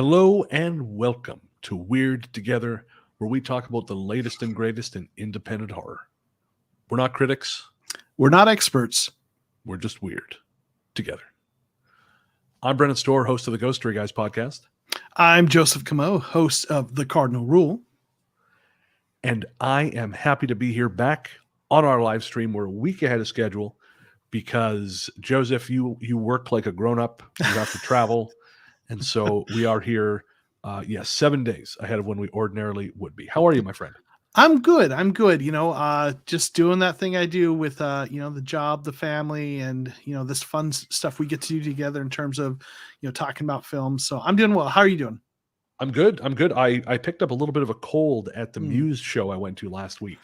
Hello and welcome to Weird Together, where we talk about the latest and greatest in independent horror. We're not critics. We're not experts. We're just weird together. I'm Brennan Storr, host of the Ghost Story Guys podcast. I'm Joseph Comeau, host of The Cardinal Rule. And I am happy to be here back on our live stream. We're a week ahead of schedule because, Joseph, you work like a grown-up. You have to travel. And so we are here, 7 days ahead of when we ordinarily would be. How are you, my friend? I'm good. Just doing that thing I do with, the job, the family, and, this fun stuff we get to do together in terms of, talking about films. So I'm doing well. How are you doing? I'm good. I picked up a little bit of a cold at the Muse show I went to last week.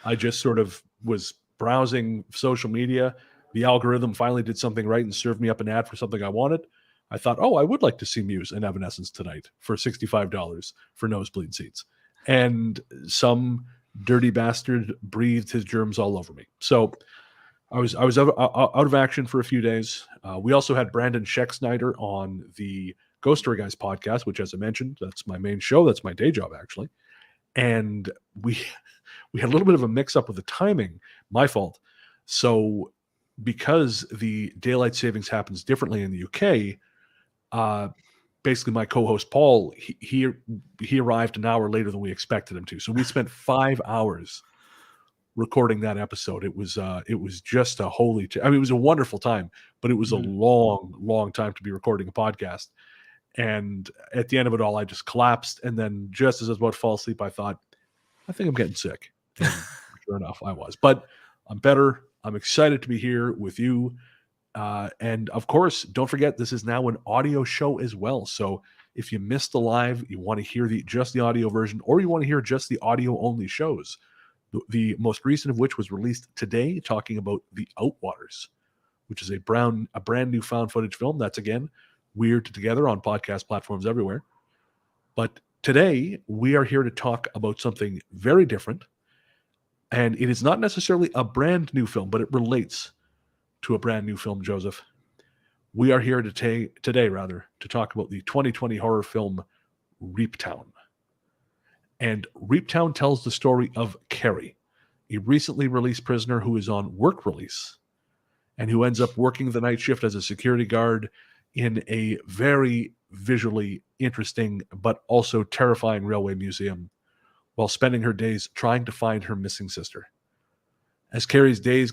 I just sort of was browsing social media. The algorithm finally did something right and served me up an ad for something I wanted. I thought, I would like to see Muse and Evanescence tonight for $65 for nosebleed seats. And some dirty bastard breathed his germs all over me. So I was out of action for a few days. We also had Brandon Scheck-Snyder on the Ghost Story Guys podcast, which, as I mentioned, that's my main show. That's my day job, actually. And we had a little bit of a mix-up with the timing. My fault. So because the daylight savings happens differently in the UK, basically my co-host Paul, he arrived an hour later than we expected him to. So we spent 5 hours recording that episode. It was just a it was a wonderful time, but it was a long time to be recording a podcast. And at the end of it all, I just collapsed. And then just as I was about to fall asleep, I thought, I think I'm getting sick. And sure enough, I was. But I'm better. I'm excited to be here with you. And of course, don't forget, this is now an audio show as well. So if you missed the live, you want to hear just the audio version, or you want to hear just the audio only shows, the most recent of which was released today, talking about The Outwaters, which is a brand new found footage film. That's, again, Weird Together on podcast platforms everywhere. But today we are here to talk about something very different. And it is not necessarily a brand new film, but it relates to a brand new film, Joseph. We are here today to talk about the 2020 horror film Reaptown. And Reaptown tells the story of Carrie, a recently released prisoner who is on work release and who ends up working the night shift as a security guard in a very visually interesting but also terrifying railway museum while spending her days trying to find her missing sister. As Carrie's days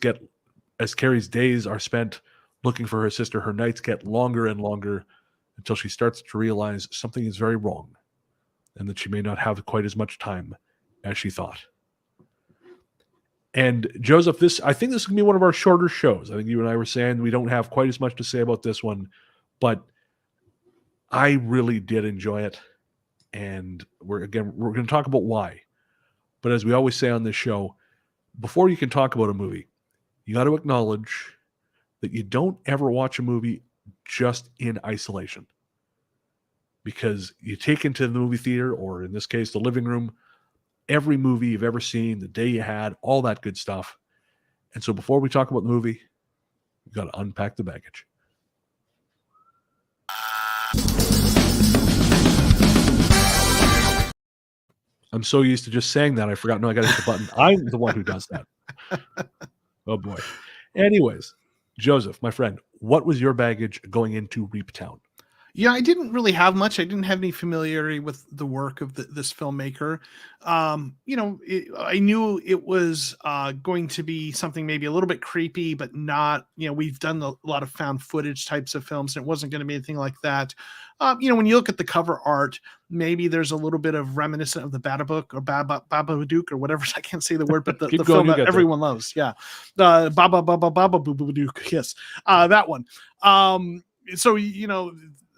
are spent looking for her sister, her nights get longer and longer until she starts to realize something is very wrong and that she may not have quite as much time as she thought. And Joseph, I think this is going to be one of our shorter shows. I think you and I were saying we don't have quite as much to say about this one, but I really did enjoy it. And we're going to talk about why. But as we always say on this show, before you can talk about a movie, you got to acknowledge that you don't ever watch a movie just in isolation. Because you take into the movie theater, or in this case, the living room, every movie you've ever seen, the day you had, all that good stuff. And so before we talk about the movie, we've got to unpack the baggage. I'm so used to just saying that, I forgot. No, I got to hit the button. I'm the one who does that. Oh, boy. Anyways, Joseph, my friend, what was your baggage going into Reaptown? Yeah, I didn't really have much. I didn't have any familiarity with the work of this filmmaker. I knew it was going to be something maybe a little bit creepy, but not, we've done a lot of found footage types of films, and it wasn't going to be anything like that. When you look at the cover art, maybe there's a little bit of reminiscent of the Babadook or Babadook or whatever. I can't say the word, but the film that everyone loves. Yeah. Babadook. Yes. That one. So,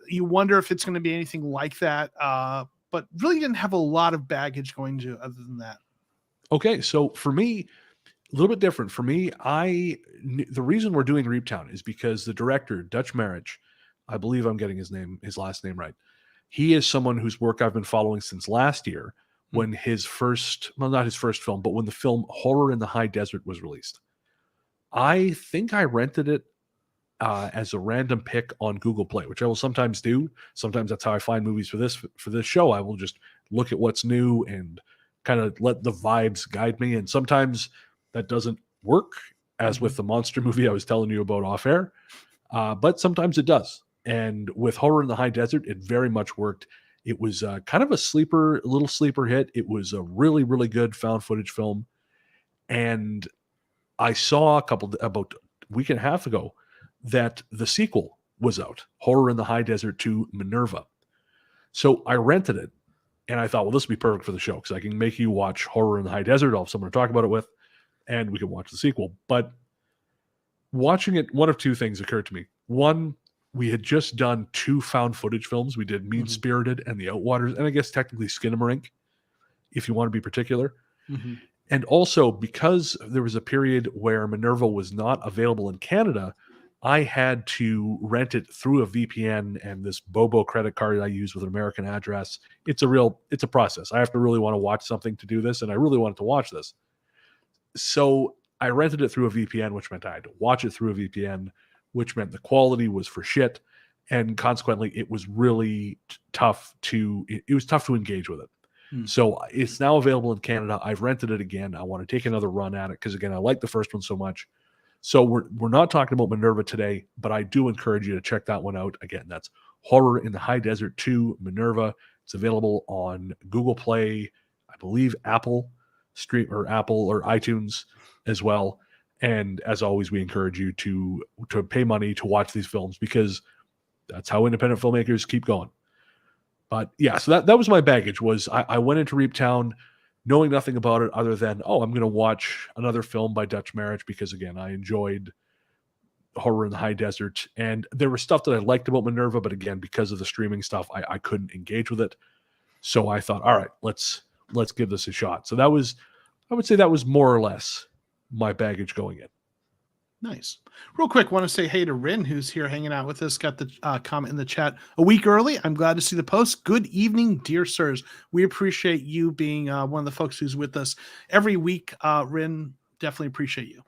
you wonder if it's going to be anything like that, but really didn't have a lot of baggage going to other than that. Okay, so for me, a little bit different. For me, the reason we're doing Reaptown is because the director, Dutch Marriage, I believe I'm getting his last name right. He is someone whose work I've been following since last year when not his first film, but when the film Horror in the High Desert was released. I think I rented it as a random pick on Google Play, which I will sometimes do. Sometimes that's how I find movies for this show. I will just look at what's new and kind of let the vibes guide me. And sometimes that doesn't work, as with the monster movie I was telling you about off air. But sometimes it does. And with Horror in the High Desert, it very much worked. It was kind of a little sleeper hit. It was a really, really good found footage film. And I saw about a week and a half ago that the sequel was out, Horror in the High Desert 2 Minerva. So I rented it, and I thought, well, this would be perfect for the show because I can make you watch Horror in the High Desert. I'll have someone to talk about it with, and we can watch the sequel. But watching it, one of two things occurred to me. One, we had just done 2 found footage films. We did Mean Spirited and The Outwaters, and I guess technically Skinamarink, if you want to be particular. And also, because there was a period where Minerva was not available in Canada, I had to rent it through a VPN and this Bobo credit card I use with an American address. It's a process. I have to really want to watch something to do this, and I really wanted to watch this. So I rented it through a VPN, which meant I had to watch it through a VPN, which meant the quality was for shit. And consequently, it was really tough to engage with it. So it's now available in Canada. I've rented it again. I want to take another run at it because, again, I like the first one so much. So we're not talking about Minerva today, but I do encourage you to check that one out. Again, that's Horror in the High Desert 2 Minerva. It's available on Google Play, I believe Apple or iTunes as well. And as always, we encourage you to pay money to watch these films because that's how independent filmmakers keep going. But yeah, so that was my baggage. Was I went into Reaptown knowing nothing about it other than, I'm going to watch another film by Dutch Marriage because, again, I enjoyed Horror in the High Desert. And there was stuff that I liked about Minerva, but again, because of the streaming stuff, I couldn't engage with it. So I thought, all right, let's give this a shot. So I would say that was more or less my baggage going in. Nice. Real quick, want to say hey to Rin, who's here hanging out with us. Got the comment in the chat a week early. I'm glad to see the post. Good evening, dear sirs. We appreciate you being one of the folks who's with us every week. Rin, definitely appreciate you.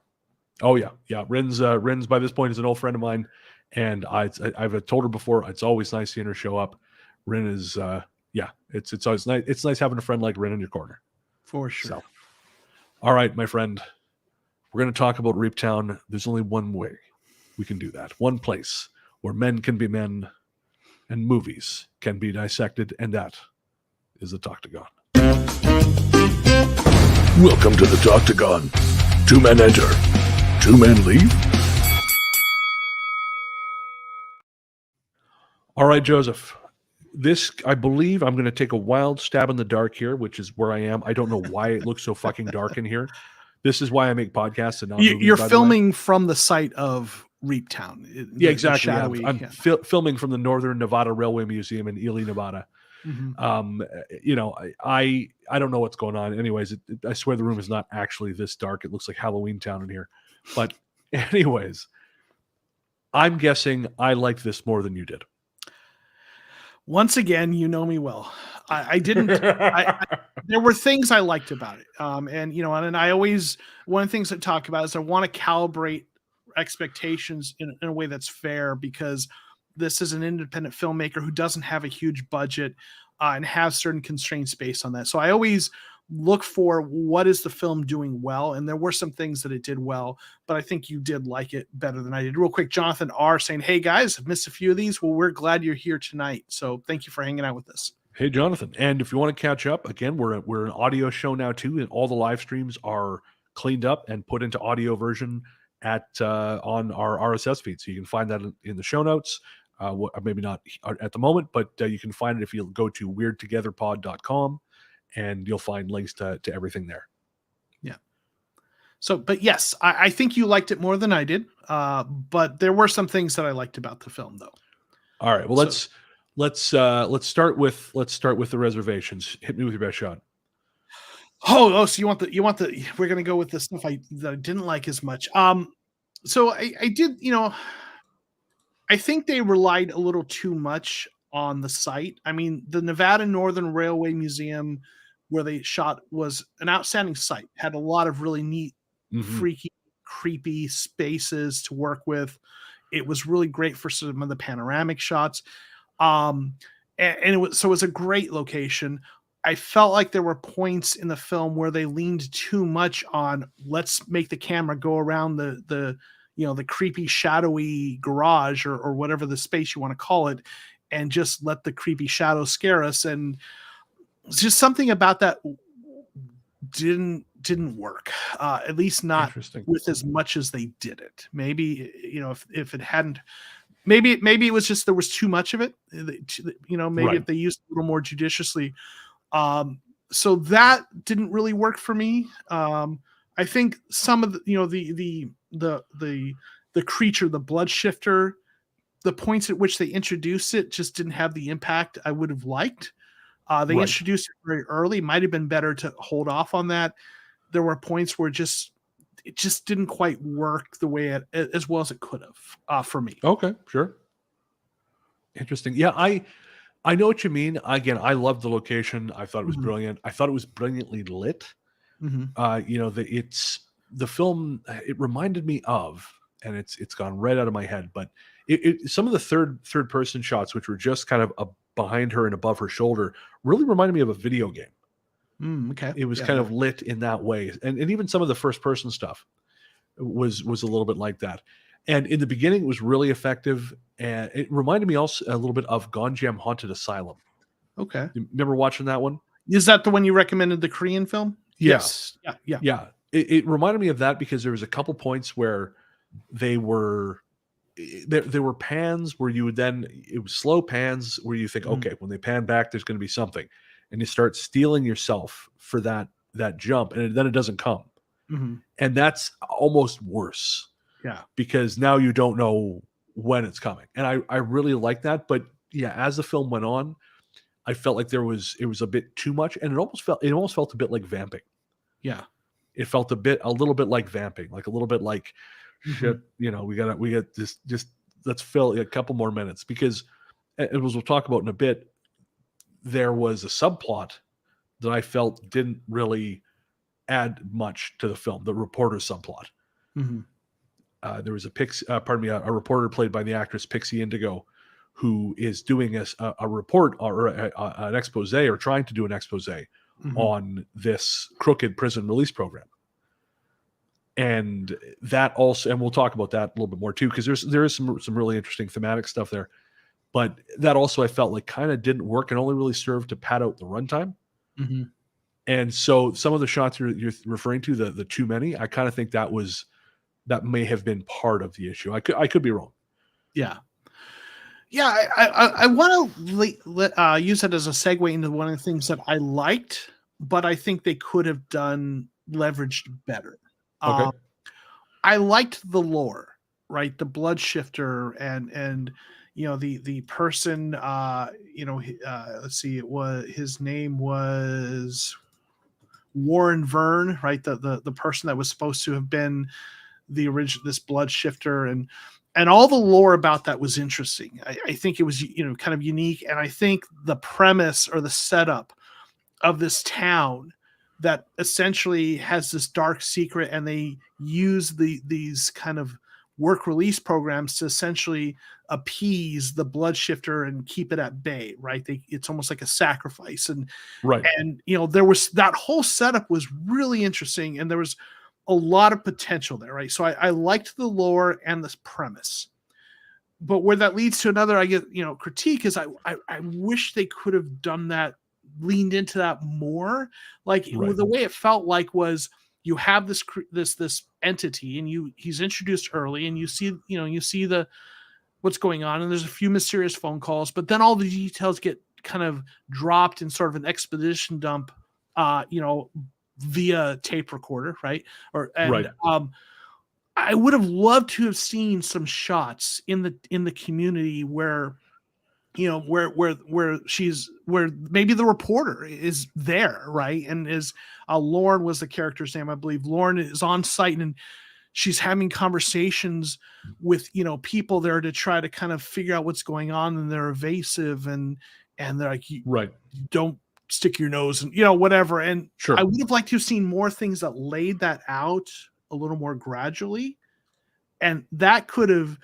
Oh yeah. Rin's by this point is an old friend of mine, and I've told her before. It's always nice seeing her show up. Rin is it's always nice. It's nice having a friend like Rin in your corner. For sure. So, all right, my friend. We're going to talk about Reaptown. There's only one way we can do that. One place where men can be men and movies can be dissected, and that is the Toctagon. Welcome to the Toctagon. 2 men enter, 2 men leave. All right, Joseph. This, I believe, I'm going to take a wild stab in the dark here, which is where I am. I don't know why it looks so fucking dark in here. This is why I make podcasts and not movies. You're filming from the site of Reaptown. Yeah, exactly. I'm filming from the Northern Nevada Railway Museum in Ely, Nevada. I don't know what's going on. Anyways, I swear the room is not actually this dark. It looks like Halloween Town in here. But anyways, I'm guessing I liked this more than you did. Once again, you know me well. I didn't. There were things I liked about it, and I always, one of the things I talk about is I want to calibrate expectations in a way that's fair because this is an independent filmmaker who doesn't have a huge budget and has certain constraints based on that. So I always look for what is the film doing well, and there were some things that it did well, but I think you did like it better than I did. Real quick, Jonathan R saying, "Hey guys, I've missed a few of these. Well, we're glad you're here tonight. So thank you for hanging out with us." Hey, Jonathan. And if you want to catch up, again, we're an audio show now too, and all the live streams are cleaned up and put into audio version on our RSS feed. So you can find that in the show notes. Maybe not at the moment, but you can find it if you go to weirdtogetherpod.com, and you'll find links to everything there. Yeah. So, but yes, I think you liked it more than I did. But there were some things that I liked about the film, though. All right. Well, let's start with the reservations. Hit me with your best shot. Oh, so you want the we're gonna go with the stuff that I didn't like as much. So I did, I think they relied a little too much on the site. I mean, the Nevada Northern Railway Museum where they shot was an outstanding site, had a lot of really neat, freaky, creepy spaces to work with. It was really great for some of the panoramic shots. And it was a great location. I felt like there were points in the film where they leaned too much on let's make the camera go around the the creepy shadowy garage or whatever the space you want to call it, and just let the creepy shadow scare us. And it's just something about that didn't work, at least not with as much as they did it. Maybe if it hadn't, maybe it was just there was too much of it. Maybe if they used it a little more judiciously. So that didn't really work for me. I think some of the creature, the blood shifter, the points at which they introduced it just didn't have the impact I would have liked. They introduced it very early. Might have been better to hold off on that. There were points where it just didn't quite work the way as well as it could have for me. Okay, sure. Interesting. Yeah, I know what you mean. Again, I love the location. I thought it was brilliant. I thought it was brilliantly lit. The film, it reminded me of, and it's gone right out of my head, but some of the third person shots, which were just kind of behind her and above her shoulder, really reminded me of a video game. Okay. It was kind of lit in that way. And even some of the first person stuff was a little bit like that. And in the beginning, it was really effective. And it reminded me also a little bit of Gonjiam Haunted Asylum. Okay. You remember watching that one? Is that the one you recommended, the Korean film? Yes. Yeah. It reminded me of that because there was a couple points where there were pans where you would it was slow pans where you think, okay, when they pan back, there's going to be something. And you start steeling yourself for that jump, and then it doesn't come. And that's almost worse. Yeah. Because now you don't know when it's coming. And I really like that. But yeah, as the film went on, I felt like it was a bit too much, and it almost felt a bit like vamping. Yeah. It felt a little bit like vamping, like a little bit like shit, we got this, just let's fill a couple more minutes, because as we'll talk about in a bit, there was a subplot that I felt didn't really add much to the film, the reporter subplot. There was a reporter played by the actress Pixie Indigo, who is doing a report or an expose, or trying to do an expose on this crooked prison release program. And that also, and we'll talk about that a little bit more too, because there is some really interesting thematic stuff there. But that also, I felt like, kind of didn't work and only really served to pad out the runtime. And so some of the shots you're referring to, the too many, I kind of think that may have been part of the issue. I could be wrong. Yeah. I want to use it as a segue into one of the things that I liked, but I think they could have done leveraged better. Okay. I liked the lore, right? The blood shifter and the person, let's see, his name was Warren Vern, right? The person that was supposed to have been this blood shifter, and all the lore about that was interesting. I think it was, kind of unique. And I think the premise or the setup of this town that essentially has this dark secret, and they use these kind of work release programs to essentially appease the blood shifter and keep it at bay, right? It's almost like a sacrifice. And there was that whole setup was really interesting, and there was a lot of potential there, right? So I liked the lore and this premise. But where that leads to another, I get, critique is I wish they could have done that, leaned into that more. Like the way it felt like was, you have this entity, and he's introduced early, and you see what's going on, and there's a few mysterious phone calls, but then all the details get kind of dropped in sort of an expedition dump, via tape recorder, right? I would have loved to have seen some shots in the community where where maybe the reporter is there, right? And Lauren was the character's name, I believe. Lauren is on site, and she's having conversations with people there to try to kind of figure out what's going on, and they're evasive, and they're like, don't stick your nose and whatever. And I would have liked to have seen more things that laid that out a little more gradually, and that could have,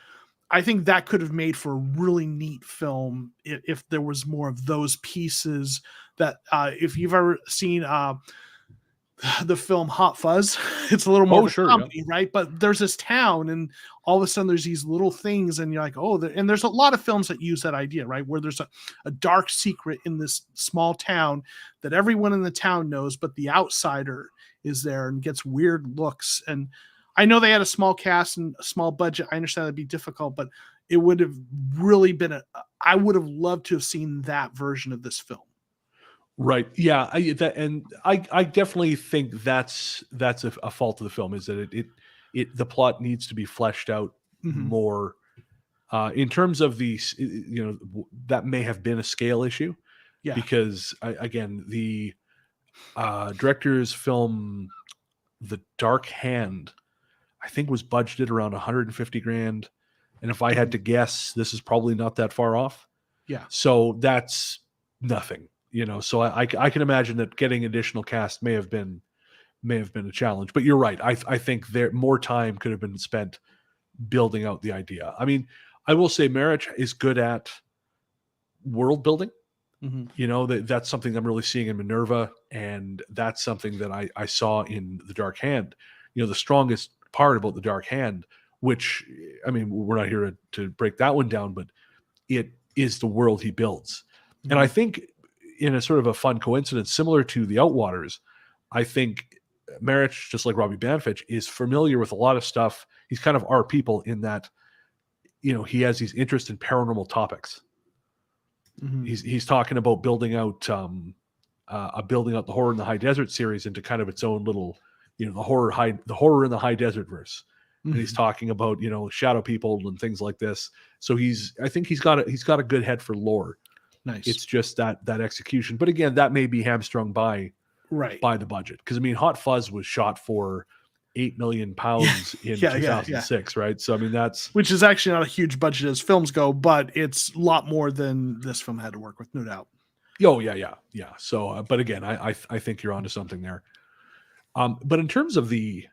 I think that could have made for a really neat film if there was more of those pieces. That if you've ever seen the film Hot Fuzz, it's a little more Oh, of a sure, comedy, right? But there's this town, and all of a sudden there's these little things, and you're like, oh, and there's a lot of films that use that idea, right? Where there's a dark secret in this small town that everyone in the town knows, but the outsider is there and gets weird looks. And I know they had a small cast and a small budget. I understand that'd be difficult, but it would have really been I would have loved to have seen that version of this film. Right. Yeah. I definitely think that's a fault of the film, is that the plot needs to be fleshed out more. In terms of that may have been a scale issue. Yeah. Because again, the director's film, The Dark Hand, I think was budgeted around 150 grand. And if I had to guess, this is probably not that far off. Yeah. So that's nothing. So I can imagine that getting additional cast may have been a challenge. But you're right. I think more time could have been spent building out the idea. I mean, I will say Marich is good at world building. That's something I'm really seeing in Minerva, and that's something that I saw in The Dark Hand. The strongest part about The Dark Hand, which, I mean, we're not here to break that one down, but it is the world he builds. And I think, in a sort of a fun coincidence, similar to The Outwaters, I think Marich, just like Robbie Banfitch, is familiar with a lot of stuff. He's kind of our people in that, he has these interests in paranormal topics. He's talking about building out the Horror in the High Desert series into kind of its own little, the horror in the High Desert verse. And he's talking about, shadow people and things like this. So I think he's got a good head for lore. Nice. It's just that execution. But again, that may be hamstrung by the budget. Because I mean, Hot Fuzz was shot for £8 million in 2006, right? So I mean, which is actually not a huge budget as films go, but it's a lot more than this film had to work with, no doubt. Oh yeah. So, but again, I think you're onto something there. But in terms of the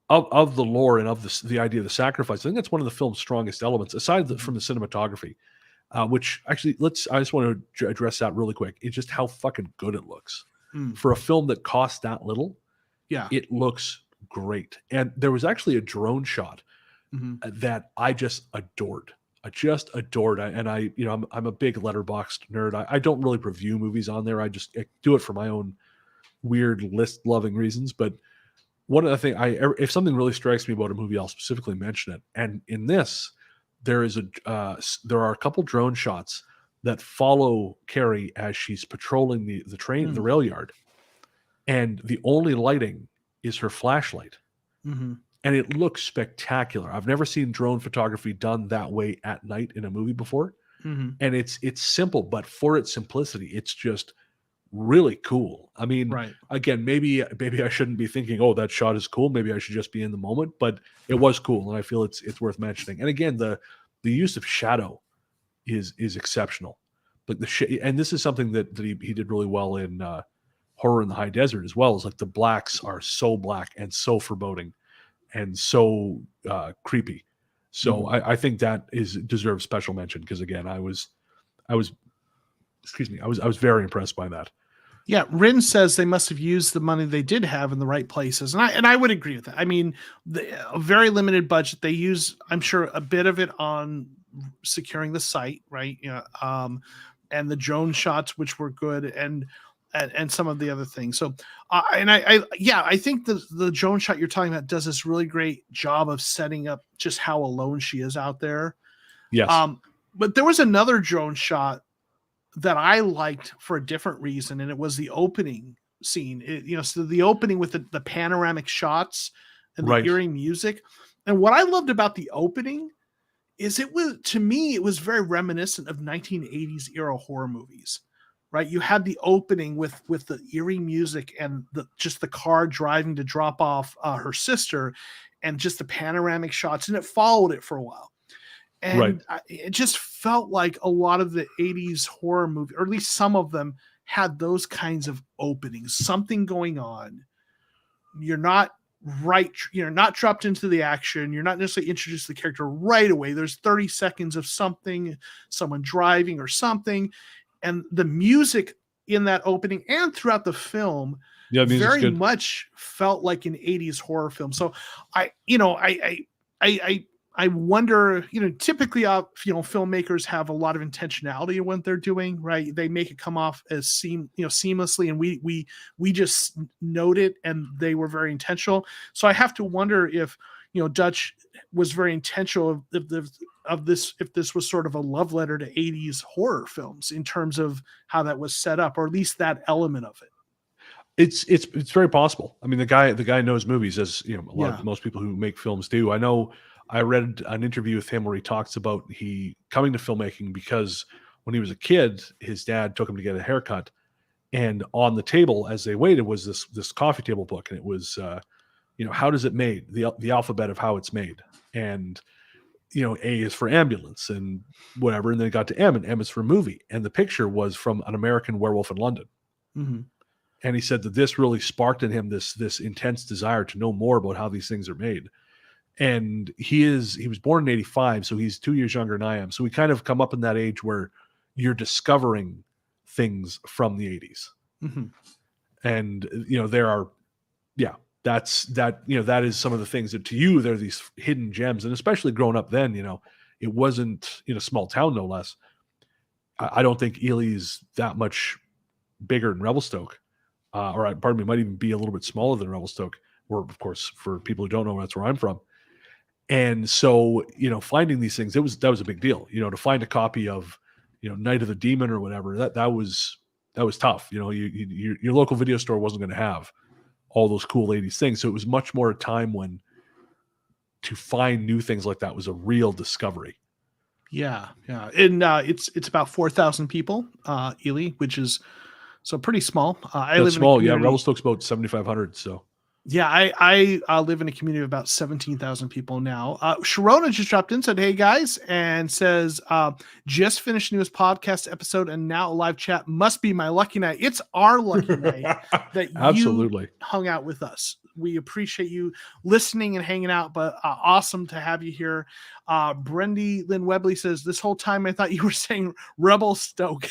lore and of the idea of the sacrifice, I think that's one of the film's strongest elements, aside from the cinematography. Which actually, I just want to address that really quick. It's just how fucking good it looks. For a film that cost that little. Yeah. It looks great. And there was actually a drone shot that I just adored. I'm a big Letterboxd nerd. I don't really review movies on there. I do it for my own weird list loving reasons. But one of the things, if something really strikes me about a movie, I'll specifically mention it. And in this, there are a couple drone shots that follow Carrie as she's patrolling the train, the rail yard, and the only lighting is her flashlight, and it looks spectacular. I've never seen drone photography done that way at night in a movie before, and it's simple, but for its simplicity, it's just really cool. I mean, again, maybe I shouldn't be thinking, oh, that shot is cool. Maybe I should just be in the moment, but it was cool, and I feel it's worth mentioning. And again, the use of shadow is exceptional. But and this is something that he did really well in Horror in the High Desert as well. Is like the blacks are so black and so foreboding and so creepy. So I think that deserves special mention, because again, I was very impressed by that. Yeah, Rin says they must have used the money they did have in the right places, and I would agree with that. I mean, a very limited budget. They use, I'm sure, a bit of it on securing the site, right? And the drone shots, which were good, and some of the other things. So, I think the drone shot you're talking about does this really great job of setting up just how alone she is out there. Yes. But there was another drone shot that I liked for a different reason, and it was the opening scene. So the opening with the panoramic shots and the eerie music. And what I loved about the opening is it was very reminiscent of 1980s era horror movies, right? You had the opening with the eerie music and just the car driving to drop off her sister, and just the panoramic shots, and it followed it for a while. And it just felt like a lot of the 80s horror movie, or at least some of them, had those kinds of openings, something going on. You're not right, not dropped into the action. You're not necessarily introduced to the character right away. There's 30 seconds of something, someone driving or something, and the music in that opening and throughout the film very much felt like an 80s horror film. So I wonder, typically, filmmakers have a lot of intentionality in what they're doing, right? They make it come off as seamlessly, and we just note it, and they were very intentional. So I have to wonder if, Dutch was very intentional if this was sort of a love letter to 80s horror films in terms of how that was set up, or at least that element of it. It's very possible. I mean, the guy knows movies, as most people who make films do. I know. I read an interview with him where he talks about he coming to filmmaking because when he was a kid, his dad took him to get a haircut, and on the table as they waited was this coffee table book, and it was how does it made, the alphabet of how it's made, and A is for ambulance and whatever, and then it got to M, and M is for movie, and the picture was from An American Werewolf in London. Mm-hmm. And he said that this really sparked in him this intense desire to know more about how these things are made. And he was born in 85, so he's 2 years younger than I am. So we kind of come up in that age where you're discovering things from the 80s. Mm-hmm. And, that is some of the things that to you, they're these hidden gems. And especially growing up then, it wasn't in a small town, no less. I don't think Ely's that much bigger than Revelstoke. Might even be a little bit smaller than Revelstoke, where, of course, for people who don't know, that's where I'm from. And so, finding these things, that was a big deal. To find a copy of, Night of the Demon or whatever, that was tough. Your local video store wasn't going to have all those cool 80s things. So it was much more a time when to find new things like that was a real discovery. Yeah. And it's about 4,000 people, Ely, which is so pretty small. I live small, in a community. Revelstoke's about 7,500. So. Yeah, I live in a community of about 17,000 people now. Sharona just dropped in, said, "Hey guys," and says, "Just finished newest podcast episode and now a live chat. Must be my lucky night." It's our lucky night that Absolutely. You hung out with us. We appreciate you listening and hanging out, but awesome to have you here. Brendy Lynn Webley says, "This whole time I thought you were saying Revelstoke."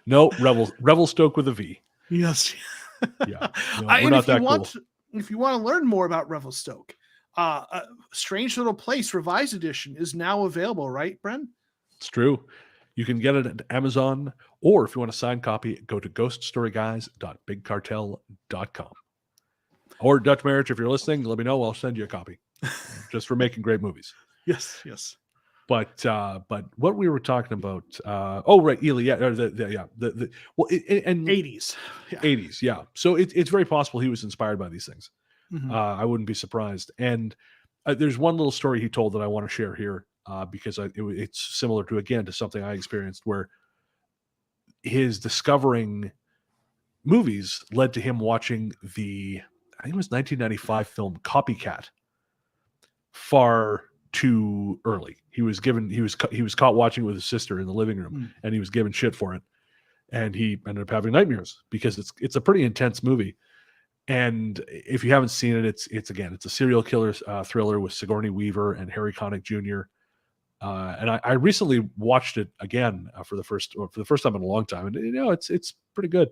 No, Revelstoke with a V. Yes. Yeah, we're not that cool. If you want to learn more about Revelstoke, a Strange Little Place revised edition is now available, right, Bren? It's true. You can get it at Amazon, or if you want a signed copy, go to ghoststoryguys.bigcartel.com. Or Dutch Marriage, if you're listening, let me know. I'll send you a copy, just for making great movies. Yes. But what we were talking about, right, Ely, and 80s, 80s, yeah. So it's very possible he was inspired by these things. Mm-hmm. I wouldn't be surprised. And there's one little story he told that I want to share here, because it's similar to something I experienced, where his discovering movies led to him watching I think it was 1995 film Copycat far too early. He was caught watching it with his sister in the living room, and he was given shit for it, and he ended up having nightmares because it's a pretty intense movie. And if you haven't seen it, it's a serial killer thriller with Sigourney Weaver and Harry Connick Jr. And I recently watched it again for the first time in a long time, and it's pretty good.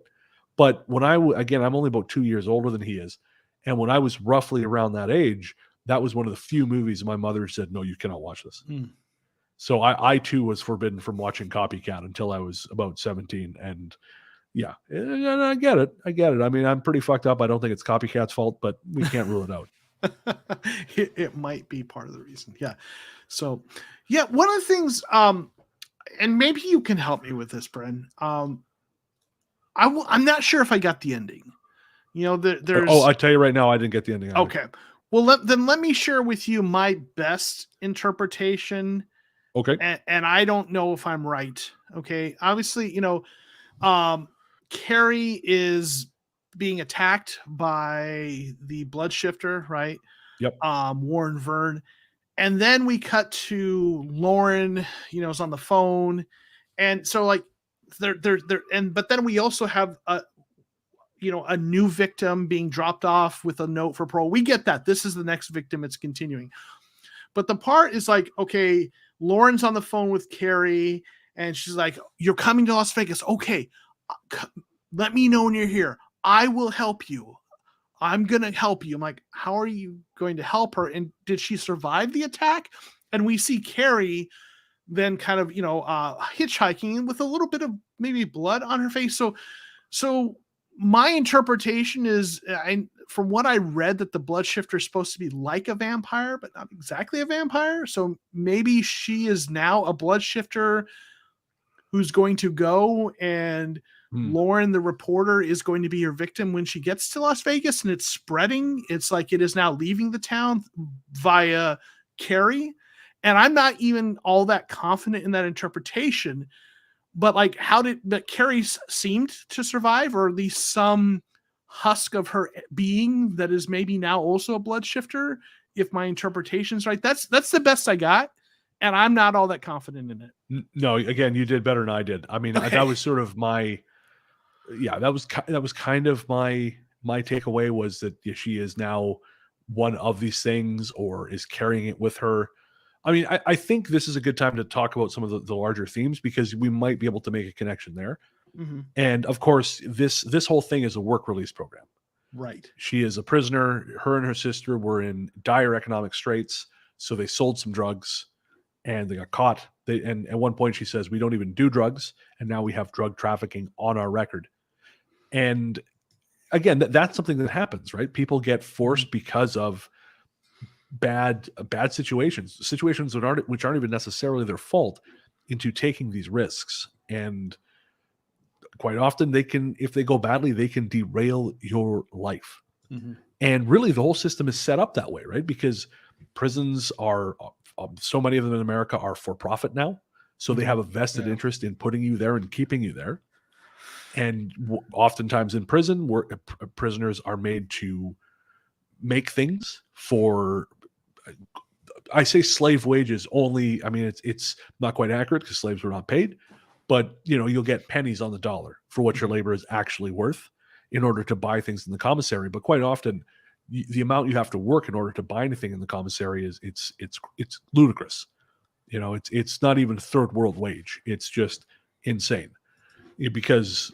But when I'm only about 2 years older than he is, and when I was roughly around that age, that was one of the few movies my mother said, "No, you cannot watch this." So I too was forbidden from watching Copycat until I was about 17. And yeah, and I get it. I mean, I'm pretty fucked up. I don't think it's Copycat's fault, but we can't rule it out. It might be part of the reason. Yeah. So yeah, one of the things, and maybe you can help me with this, Bren. I'm not sure if I got the ending. There's. Oh, I tell you right now, I didn't get the ending. Either. Okay. Well, then let me share with you my best interpretation. Okay. And I don't know if I'm right. Okay. Obviously, Carrie is being attacked by the blood shifter, right? Yep. Warren Vern. And then we cut to Lauren, is on the phone. And so like but then we also have a new victim being dropped off with a note for parole. We get that. This is the next victim. It's continuing. But the part is like, okay, Lauren's on the phone with Carrie and she's like, you're coming to Las Vegas. Okay. Let me know when you're here. I will help you. I'm going to help you. I'm like, how are you going to help her? And did she survive the attack? And we see Carrie then kind of, hitchhiking with a little bit of maybe blood on her face. So my interpretation is, from what I read, that the blood shifter is supposed to be like a vampire, but not exactly a vampire. So maybe she is now a blood shifter who's going to go, and Lauren, the reporter, is going to be her victim when she gets to Las Vegas, and it's spreading. It's like it is now leaving the town via Carrie. And I'm not even all that confident in that interpretation, but like, but Carrie seemed to survive, or at least some husk of her being that is maybe now also a blood shifter. If my interpretation's right, that's the best I got. And I'm not all that confident in it. No, again, you did better than I did. I mean, that was sort of my, that was kind of my takeaway, was that she is now one of these things, or is carrying it with her. I mean, I think this is a good time to talk about some of the larger themes, because we might be able to make a connection there. Mm-hmm. And of course, this whole thing is a work release program. Right. She is a prisoner. Her and her sister were in dire economic straits, so they sold some drugs, and they got caught. And at one point she says, we don't even do drugs, and now we have drug trafficking on our record. And again, that's something that happens, right? People get forced because of bad situations which aren't even necessarily their fault, into taking these risks. And quite often they can, if they go badly, they can derail your life. Mm-hmm. And really the whole system is set up that way, right? Because prisons are, so many of them in America are for profit now. So they have a vested interest in putting you there and keeping you there. And oftentimes in prison, prisoners are made to make things for, I say slave wages only. I mean, it's not quite accurate, because slaves were not paid, but you'll get pennies on the dollar for what your labor is actually worth in order to buy things in the commissary. But quite often the amount you have to work in order to buy anything in the commissary is it's ludicrous. It's not even third world wage. It's just insane, because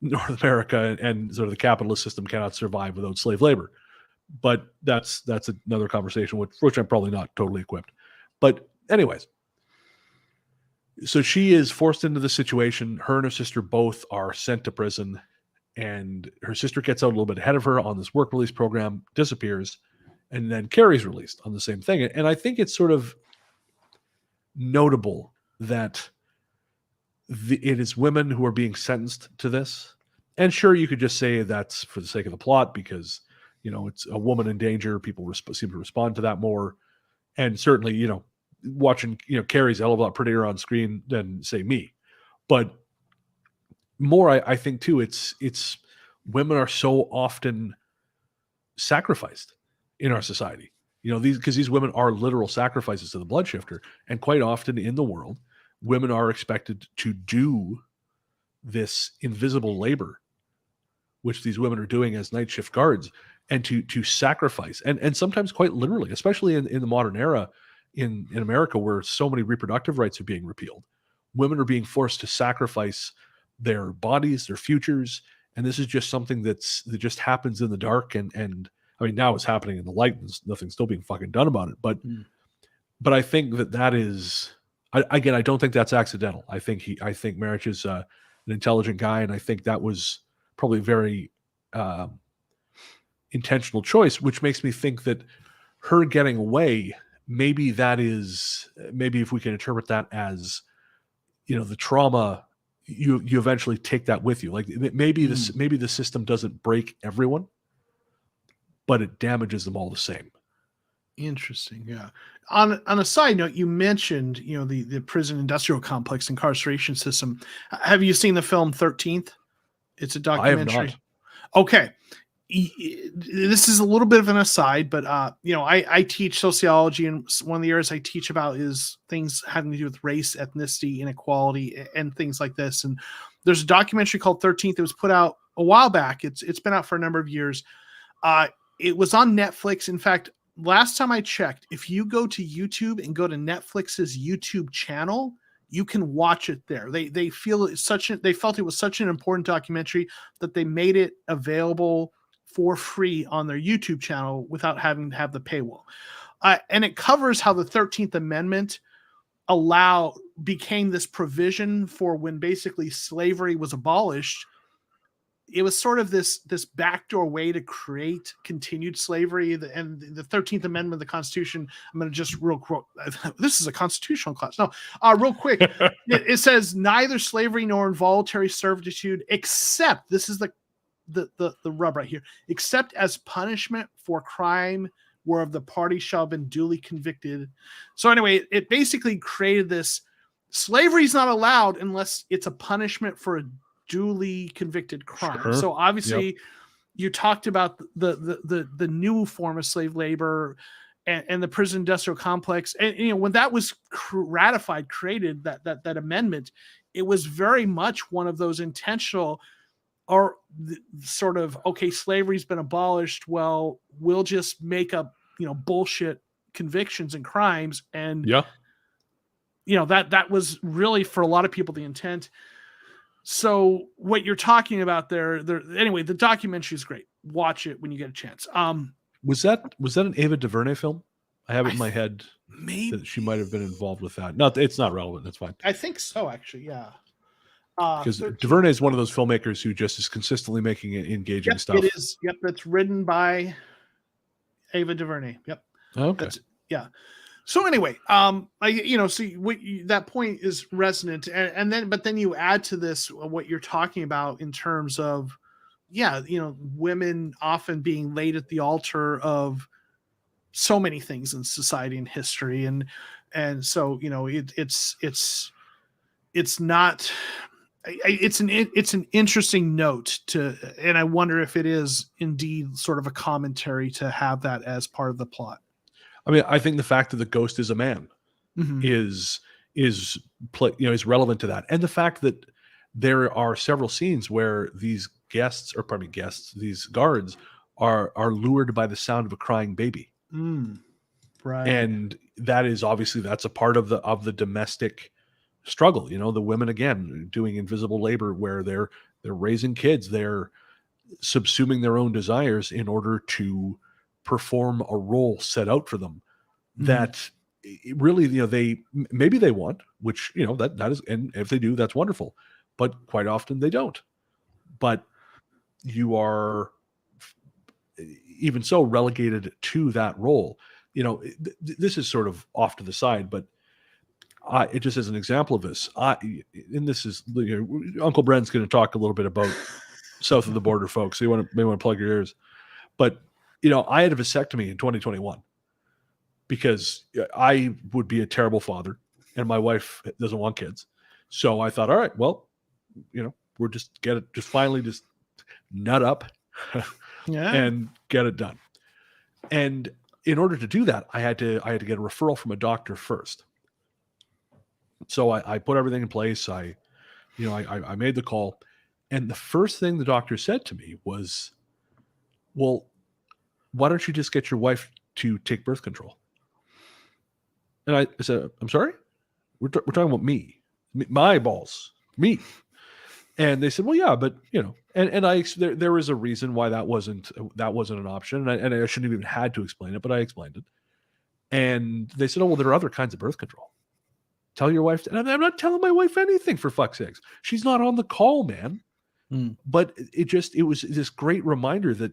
North America and sort of the capitalist system cannot survive without slave labor. But that's another conversation, which I'm probably not totally equipped. But anyways, so she is forced into the situation. Her and her sister both are sent to prison, and her sister gets out a little bit ahead of her on this work release program, disappears, and then Carrie's released on the same thing. And I think it's sort of notable that it is women who are being sentenced to this. And sure, you could just say that's for the sake of the plot, because it's a woman in danger. People seem to respond to that more. And certainly, watching, Carrie's a hell of a lot prettier on screen than, say, me. But more, I think, too, it's women are so often sacrificed in our society. Because these women are literal sacrifices to the blood shifter. And quite often in the world, women are expected to do this invisible labor, which these women are doing as night shift guards, and to sacrifice, and sometimes quite literally, especially in the modern era in America, where so many reproductive rights are being repealed. Women are being forced to sacrifice their bodies, their futures, and this is just something that just happens in the dark. And I mean, now it's happening in the light, and nothing's still being fucking done about it. But I think that is, I don't think that's accidental. I think Marich is an intelligent guy, and I think that was probably very intentional choice, which makes me think that her getting away, maybe if we can interpret that as, the trauma, you eventually take that with you. Like maybe the system doesn't break everyone, but it damages them all the same. Interesting. Yeah. On a side note, you mentioned, the prison industrial complex incarceration system. Have you seen the film 13th? It's a documentary. I have not. Okay. This is a little bit of an aside, but I teach sociology, and one of the areas I teach about is things having to do with race, ethnicity, inequality, and things like this. And there's a documentary called 13th that was put out a while back. It's been out for a number of years. It was on Netflix. In fact, last time I checked, if you go to YouTube and go to Netflix's YouTube channel, you can watch it there. They felt it was such an important documentary that they made it available for free on their YouTube channel without having to have the paywall. And it covers how the 13th Amendment became this provision for when basically slavery was abolished. It was sort of this backdoor way to create continued slavery. And the 13th Amendment of the Constitution, I'm going to just real quote, this is a constitutional class. No, real quick. It says neither slavery nor involuntary servitude, except, this is the rub right here, except as punishment for crime whereof the party shall have been duly convicted. So anyway, it basically created this, slavery is not allowed unless it's a punishment for a duly convicted crime. Sure. So obviously you talked about the new form of slave labor and the prison industrial complex. And when that was created, that amendment, it was very much one of those intentional or sort of, okay, slavery's been abolished. Well, we'll just make up, bullshit convictions and crimes. And, that was really for a lot of people the intent. So what you're talking about there, anyway, the documentary is great. Watch it when you get a chance. Was that an Ava DuVernay film? I have it in my head maybe that she might have been involved with that. No, it's not relevant. That's fine. I think so, actually. Yeah. Because DuVernay is one of those filmmakers who just is consistently making engaging stuff. It is. Yep. That's written by Ava DuVernay. Yep. Okay. Yeah. So anyway, that point is resonant, but then you add to this what you're talking about in terms of, women often being laid at the altar of so many things in society and history, and so it's not. It's an interesting note and I wonder if it is indeed sort of a commentary to have that as part of the plot. I mean, I think the fact that the ghost is a man is relevant to that, and the fact that there are several scenes where these guards are lured by the sound of a crying baby, right? And that is obviously that's a part of the domestic struggle. The women again doing invisible labor where they're raising kids, they're subsuming their own desires in order to perform a role set out for them that really, they want, which, that is, and if they do, that's wonderful, but quite often they don't. But you are even so relegated to that role. This is sort of off to the side, but it just as an example of this, and this is Uncle Brent's going to talk a little bit about south of the border folks. So you may want to plug your ears, but I had a vasectomy in 2021 because I would be a terrible father and my wife doesn't want kids. So I thought, all right, well, we're just finally nut up and get it done. And in order to do that, I had to get a referral from a doctor first. So I put everything in place. I made the call, and the first thing the doctor said to me was, well, why don't you just get your wife to take birth control? And I said, I'm sorry? We're talking about me, my balls, me. And they said, well, yeah, but there was a reason why that wasn't an option. And I shouldn't have even had to explain it, but I explained it. And they said, oh, well, there are other kinds of birth control. Tell your wife. And I'm not telling my wife anything, for fuck's sakes. She's not on the call, man. But it was this great reminder that,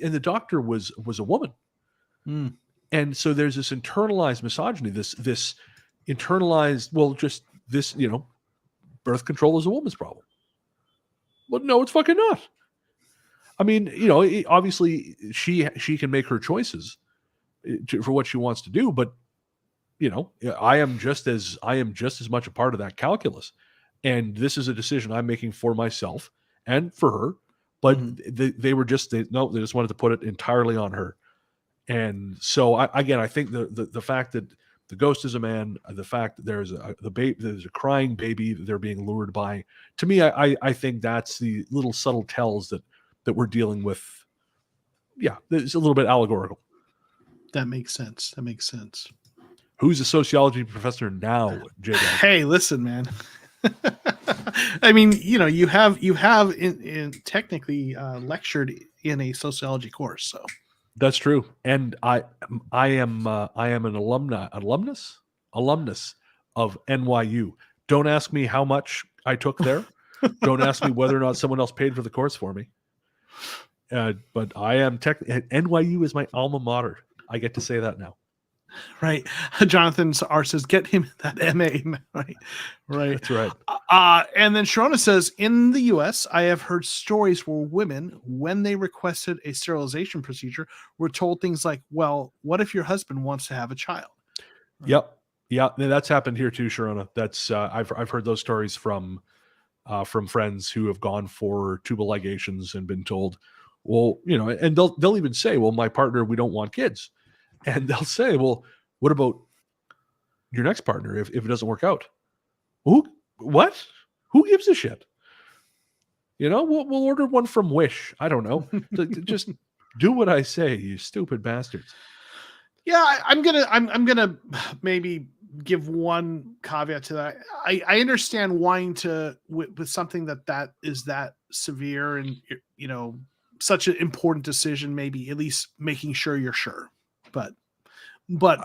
and the doctor was a woman. And so there's this internalized misogyny, this internalized, well, just this, birth control is a woman's problem. Well, no, it's fucking not. I mean, obviously she can make her choices for what she wants to do, but I am just as much a part of that calculus. And this is a decision I'm making for myself and for her. But they just wanted to put it entirely on her. And so I think the fact that the ghost is a man, the fact that there's there's a crying baby that they're being lured by. To me, I think that's the little subtle tells that we're dealing with. Yeah, it's a little bit allegorical. That makes sense. That makes sense. Who's a sociology professor now, J. Hey, listen, man. I mean, you have in technically lectured in a sociology course, so that's true. And I am an alumnus of NYU. Don't ask me how much I took there. Don't ask me whether or not someone else paid for the course for me. But I am NYU is my alma mater. I get to say that now. Right. Jonathan R says, get him that MA. Right. That's right. And then Sharona says, in the US, I have heard stories where women, when they requested a sterilization procedure, were told things like, well, what if your husband wants to have a child? Yep. Yeah. That's happened here too, Sharona. That's I've heard those stories from friends who have gone for tubal ligations and been told, well, and they'll even say, well, my partner, we don't want kids. And they'll say, well, what about your next partner if it doesn't work out? What? Who gives a shit? We'll order one from Wish. I don't know. Just do what I say, you stupid bastards. Yeah, I'm gonna maybe give one caveat to that. I understand wanting to with something that is that severe and such an important decision, maybe at least making sure you're sure. But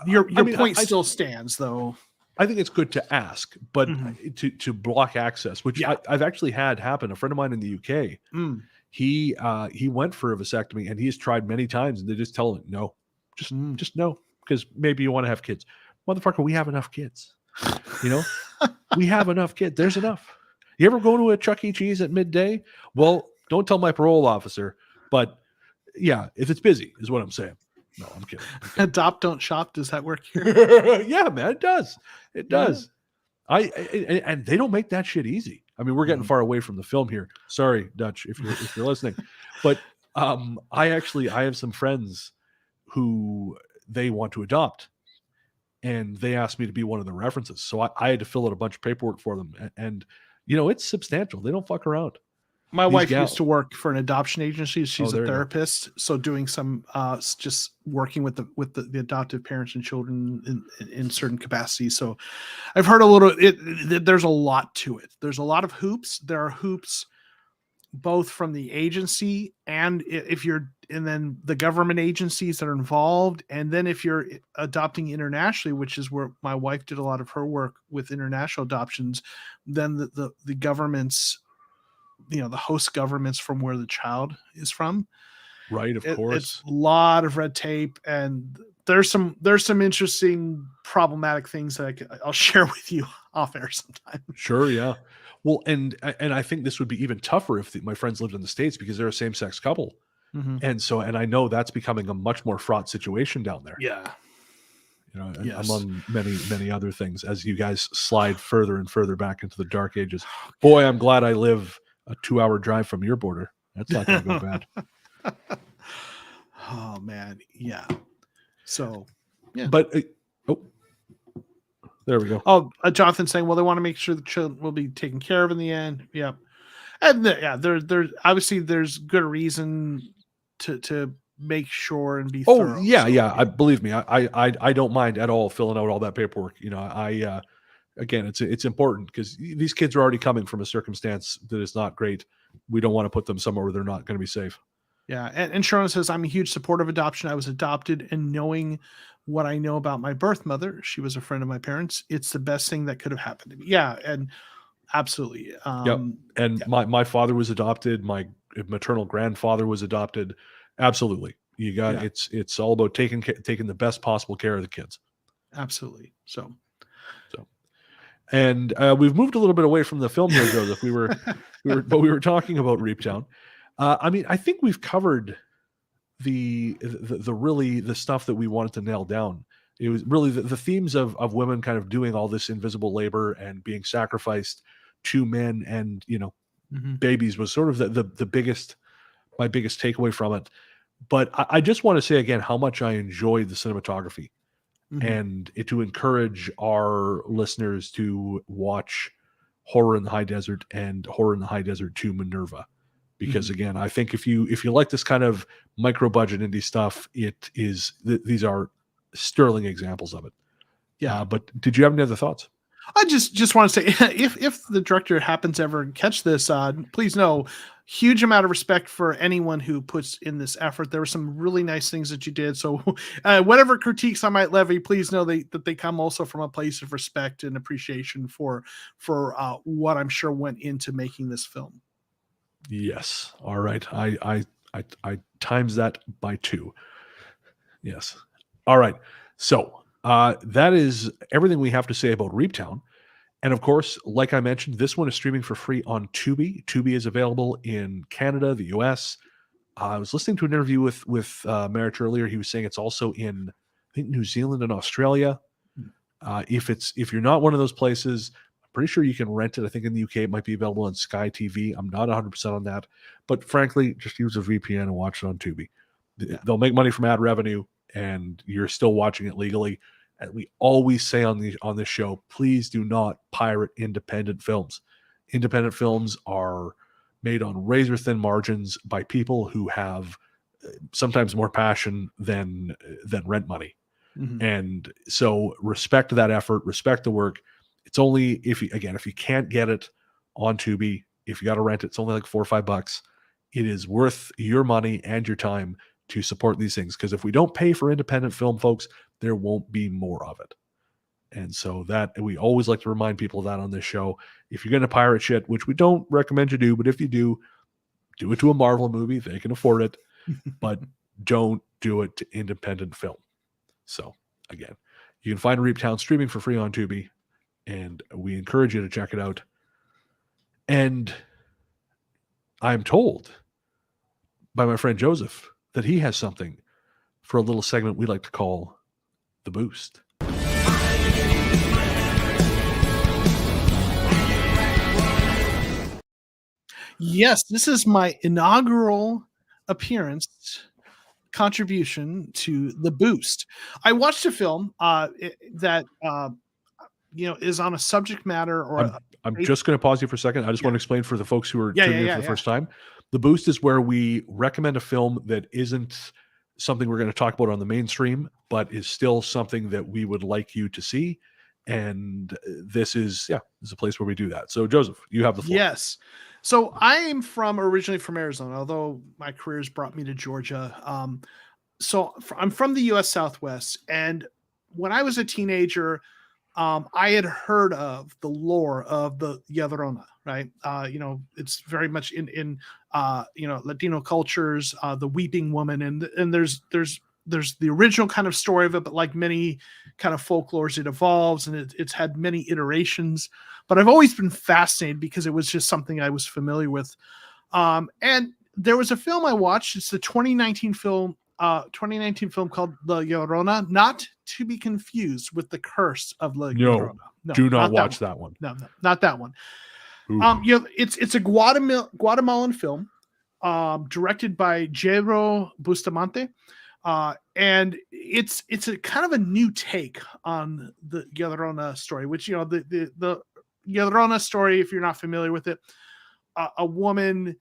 your point still stands, though. I think it's good to ask, but to block access, which I've actually had happen. A friend of mine in the UK, he went for a vasectomy and he's tried many times, and they just tell him no, just no, because maybe you want to have kids. Motherfucker, we have enough kids. We have enough kids. There's enough. You ever go to a Chuck E. Cheese at midday? Well, don't tell my parole officer, but yeah, if it's busy, is what I'm saying. No, I'm kidding. Adopt, don't shop. Does that work here? Yeah, man, it does. It does. Yeah. And they don't make that shit easy. I mean, we're getting far away from the film here. Sorry, Dutch, if you're listening. But I have some friends who they want to adopt, and they asked me to be one of the references. So I had to fill out a bunch of paperwork for them, and it's substantial. They don't fuck around. My wife used to work for an adoption agency. She's a therapist, so doing some just working with the adoptive parents and children in certain capacities. So I've heard a little. There's a lot to it. There's a lot of hoops. There are hoops both from the agency and then the government agencies that are involved, and then if you're adopting internationally, which is where my wife did a lot of her work with international adoptions, then the governments. The host governments from where the child is from. Right, of course. It's a lot of red tape, and there's some interesting problematic things that I'll share with you off air sometime. Sure, yeah. Well, and I think this would be even tougher if my friends lived in the States, because they're a same-sex couple. And I know that's becoming a much more fraught situation down there. Yeah. Among many other things, as you guys slide further and further back into the dark ages. Boy, I'm glad I live a 2-hour drive from your border. That's not going to go bad. Oh man, yeah. So, yeah. But there we go. Oh, Jonathan saying, well, they want to make sure the children will be taken care of in the end. Yeah, and there's obviously there's good reason to make sure and be. Thorough, yeah. I believe me. I don't mind at all filling out all that paperwork. Again, it's important because these kids are already coming from a circumstance that is not great. We don't want to put them somewhere where they're not going to be safe. Yeah. And Sharon says, I'm a huge supporter of adoption. I was adopted, and knowing what I know about my birth mother, she was a friend of my parents. It's the best thing that could have happened to me. Yeah. And absolutely. And my father was adopted. My maternal grandfather was adopted. Absolutely. You got it's all about taking the best possible care of the kids. Absolutely. So. And we've moved a little bit away from the film here, Joseph. We were talking about Reaptown. I mean, I think we've covered the stuff that we wanted to nail down. It was really the themes of women kind of doing all this invisible labor and being sacrificed to men and babies was sort of the biggest takeaway from it. But I just want to say again how much I enjoyed the cinematography. and to encourage our listeners to watch Horror in the High Desert and Horror in the High Desert 2 Minerva. Because again, I think if you like this kind of micro budget indie stuff, it is these are sterling examples of it. Yeah. But did you have any other thoughts? I just want to say, if the director happens to ever catch this, please know, huge amount of respect for anyone who puts in this effort. There were some really nice things that you did. So whatever critiques I might levy, please know that they come also from a place of respect and appreciation for what I'm sure went into making this film. Yes. All right. I times that by 2. Yes. All right. So that is everything we have to say about Reaptown. And of course, like I mentioned, this one is streaming for free on Tubi. Tubi is available in Canada, the US. I was listening to an interview with Merritt earlier. He was saying it's also in, I think, New Zealand and Australia. If you're not one of those places, I'm pretty sure you can rent it. I think in the UK it might be available on Sky TV. I'm not 100% on that, but frankly, just use a VPN and watch it on Tubi. Yeah. They'll make money from ad revenue, and you're still watching it legally. And we always say on this show, please do not pirate independent films. Independent films are made on razor thin margins by people who have sometimes more passion than rent money. And so respect that effort, respect the work. It's only if you can't get it on Tubi, if you got to rent it, it's only like $4 or $5. It is worth your money and your time to support these things, because if we don't pay for independent film, folks, there won't be more of it. And so that we always like to remind people of that on this show. If you're going to pirate shit, which we don't recommend you do, but if you do it to a Marvel movie. They can afford it, but don't do it to independent film. So again, you can find Reaptown streaming for free on Tubi, and we encourage you to check it out. And I'm told by my friend Joseph that he has something for a little segment we like to call The Boost. Yes, this is my inaugural appearance contribution to The Boost. I watched a film that is on a subject matter or I'm just going to pause you for a second. I just want to explain for the folks who are tuning in for the first time. The Boost is where we recommend a film that isn't something we're going to talk about on the mainstream, but is still something that we would like you to see. And this is a place where we do that. So Joseph, you have the floor. Yes. So I'm originally from Arizona, although my career's brought me to Georgia. So I'm from the U.S. Southwest, and when I was a teenager, I had heard of the lore of the Llorona, right? It's very much in Latino cultures, the weeping woman, and there's the original kind of story of it, but like many kind of folklores, it evolves, and it's had many iterations. But I've always been fascinated because it was just something I was familiar with. And there was a film I watched. It's the 2019 film called La Llorona, not to be confused with The Curse of La Llorona. No, do not watch that one. No, not that one. It's a Guatemalan film, directed by Jairo Bustamante. And it's a kind of a new take on the Llorona story, which, the Llorona story, if you're not familiar with it, a woman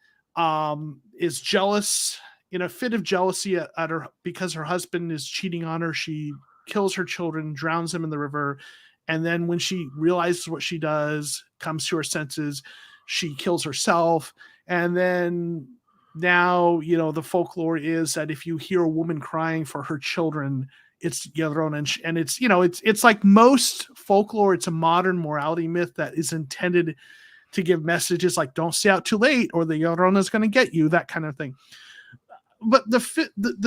is jealous, in a fit of jealousy at her because her husband is cheating on her. She kills her children, drowns them in the river. And then when she realizes what she does, comes to her senses, she kills herself. And then now, the folklore is that if you hear a woman crying for her children, it's Llorona. And it's like most folklore, it's a modern morality myth that is intended to give messages like, don't stay out too late or the Llorona is going to get you, that kind of thing. But the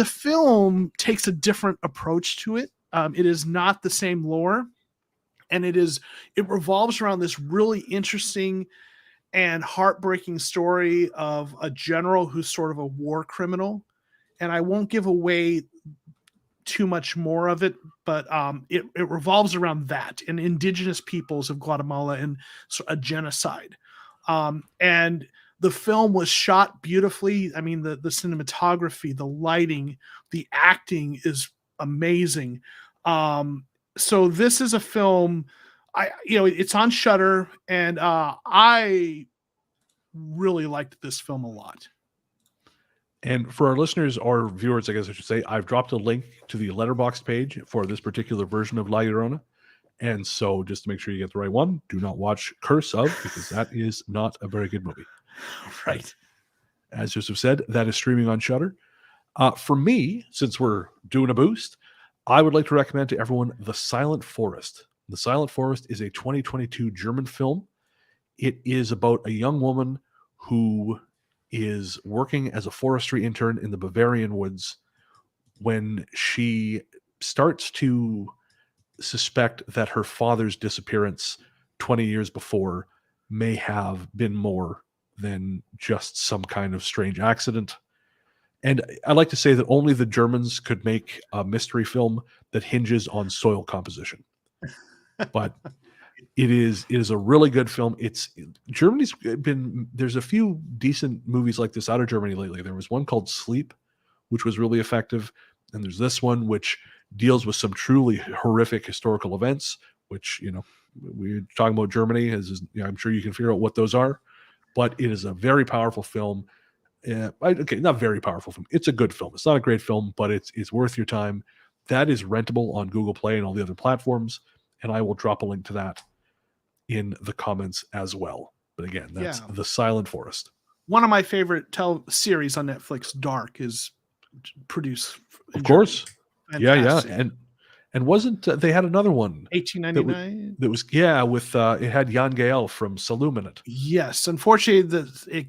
film takes a different approach to it. It is not the same lore. And it revolves around this really interesting and heartbreaking story of a general who's sort of a war criminal. And I won't give away too much more of it, but it revolves around that and indigenous peoples of Guatemala and a genocide. And the film was shot beautifully. I mean, the cinematography, the lighting, the acting is amazing. so this is a film. It's on Shudder, and I really liked this film a lot. And for our listeners or viewers, I guess I should say, I've dropped a link to the Letterboxd page for this particular version of La Llorona. And so just to make sure you get the right one, do not watch Curse of, because that is not a very good movie. Right. As Joseph said, that is streaming on Shudder. For me, since we're doing a boost, I would like to recommend to everyone The Silent Forest. The Silent Forest is a 2022 German film. It is about a young woman who is working as a forestry intern in the Bavarian woods when she starts to suspect that her father's disappearance 20 years before may have been more than just some kind of strange accident. And I like to say that only the Germans could make a mystery film that hinges on soil composition. But it is a really good film. Germany's there's a few decent movies like this out of Germany lately. There was one called Sleep, which was really effective. And there's this one, which deals with some truly horrific historical events, which, we're talking about Germany, I'm sure you can figure out what those are. But it is a very powerful film. Not very powerful film. It's a good film. It's not a great film, but it's worth your time. That is rentable on Google Play and all the other platforms. And I will drop a link to that in the comments as well. But again, that's The Silent Forest. One of my favorite series on Netflix, Dark, is produced. Of course. Fantastic. Yeah. And wasn't they had another one 1899 that was with it had Jan Gehl from Saloom in it. Yes, unfortunately it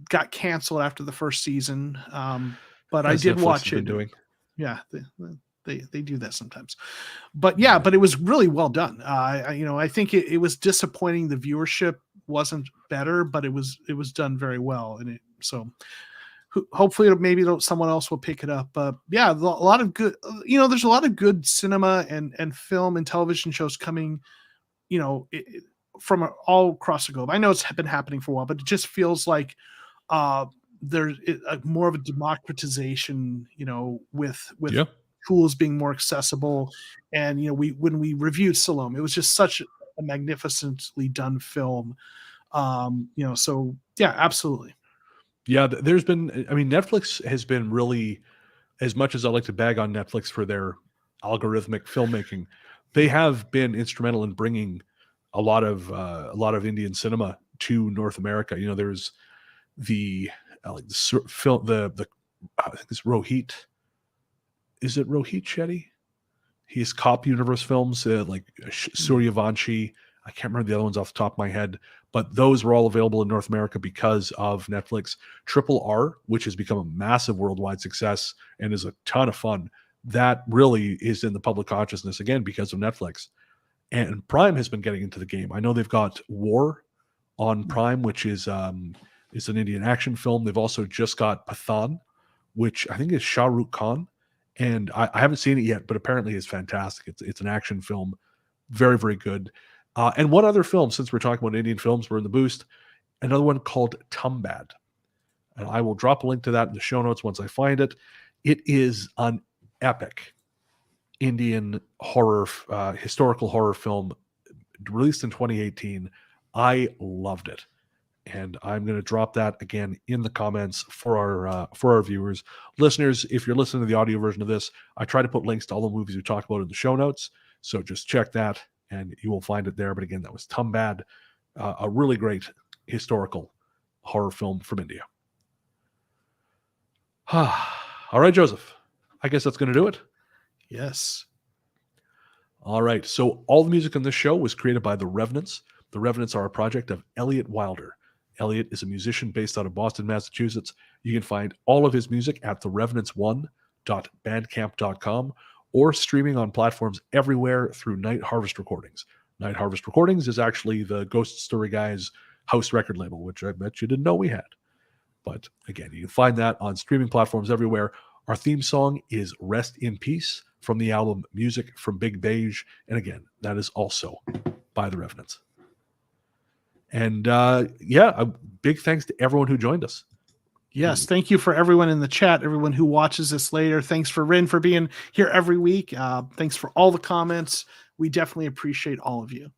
got canceled after the first season, but I did watch it. Yeah, they do that sometimes, but but it was really well done. I think it was disappointing the viewership wasn't better, but it was done very well, and hopefully maybe someone else will pick it up. A lot of good, there's a lot of good cinema and film and television shows coming, from all across the globe. I know it's been happening for a while, but it just feels like there's more of a democratization, with tools being more accessible. And, when we reviewed Salome, it was just such a magnificently done film. So yeah, absolutely. Yeah, there's been, Netflix has been really, as much as I like to bag on Netflix for their algorithmic filmmaking, they have been instrumental in bringing a lot of Indian cinema to North America. There's the film, I think it's Rohit. Is it Rohit Shetty? He's Cop Universe films, like Suryavanshi. I can't remember the other ones off the top of my head, but those were all available in North America because of Netflix. Triple R, which has become a massive worldwide success and is a ton of fun, that really is in the public consciousness again because of Netflix. And Prime has been getting into the game. I know they've got War on Prime, which is an Indian action film. They've also just got Pathan, which I think is Shah Rukh Khan. And I haven't seen it yet, but apparently it's fantastic. It's an action film. Very, very good. And one other film, since we're talking about Indian films, we're in the boost, another one called Tumbad. And I will drop a link to that in the show notes once I find it. It is an epic Indian horror, historical horror film released in 2018. I loved it. And I'm going to drop that again in the comments for our viewers. Listeners, if you're listening to the audio version of this, I try to put links to all the movies we talked about in the show notes. So just check that and you will find it there. But again, that was Tumbad, a really great historical horror film from India. All right, Joseph, I guess that's going to do it. Yes. All right. So all the music on this show was created by The Revenants. The Revenants are a project of Elliot Wilder. Elliot is a musician based out of Boston, Massachusetts. You can find all of his music at therevenants1.bandcamp.com or streaming on platforms everywhere through Night Harvest Recordings. Night Harvest Recordings is actually the Ghost Story Guys house record label, which I bet you didn't know we had. But again, you can find that on streaming platforms everywhere. Our theme song is Rest in Peace from the album Music from Big Beige. And again, that is also by The Revenants. And a big thanks to everyone who joined us. Yes, thank you for everyone in the chat, everyone who watches this later. Thanks for Rin for being here every week. Thanks for all the comments. We definitely appreciate all of you.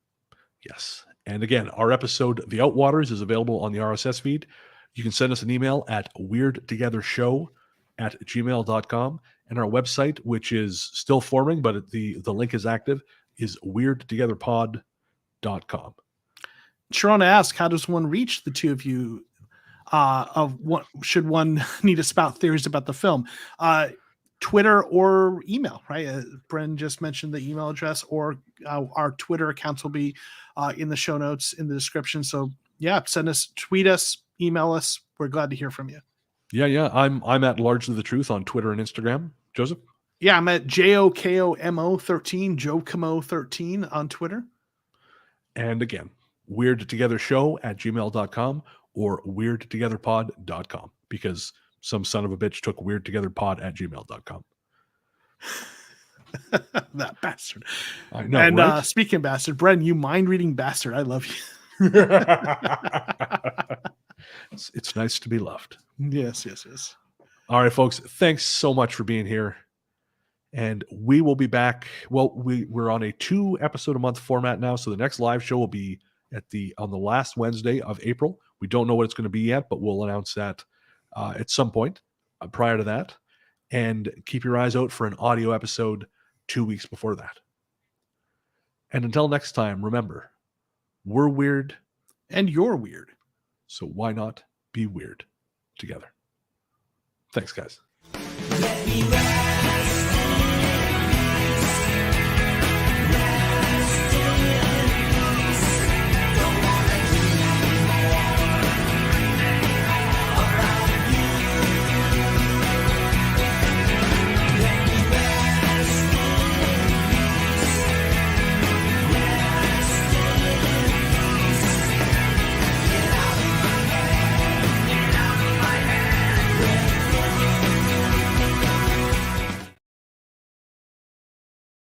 Yes. And again, our episode, The Outwaters, is available on the RSS feed. You can send us an email at weirdtogethershow@gmail.com. And our website, which is still forming, but the link is active, is weirdtogetherpod.com. Sharon asked, how does one reach the two of you? Of what should one need to spout theories about the film? Twitter or email, right? Bren just mentioned the email address, or our Twitter accounts will be in the show notes in the description. So yeah, tweet us, email us. We're glad to hear from you. Yeah. I'm at Largely the Truth on Twitter and Instagram. Joseph? Yeah, I'm at JOKOMO13, Joe Comeau 13 on Twitter. And again, weirdtogethershow@gmail.com or weirdtogetherpod.com, because some son of a bitch took weirdtogetherpod@gmail.com. That bastard. I know, and right? Speaking of bastard, Bren, you mind reading bastard. I love you. It's nice to be loved. Yes. All right, folks. Thanks so much for being here. And we will be back. Well, we're on a 2-episode-a-month format now. So the next live show will be on the last Wednesday of April. We don't know what it's going to be yet, but we'll announce that at some point prior to that. And keep your eyes out for an audio episode 2 weeks before that. And until next time, remember, we're weird. And you're weird. So why not be weird together? Thanks, guys. Let me ride.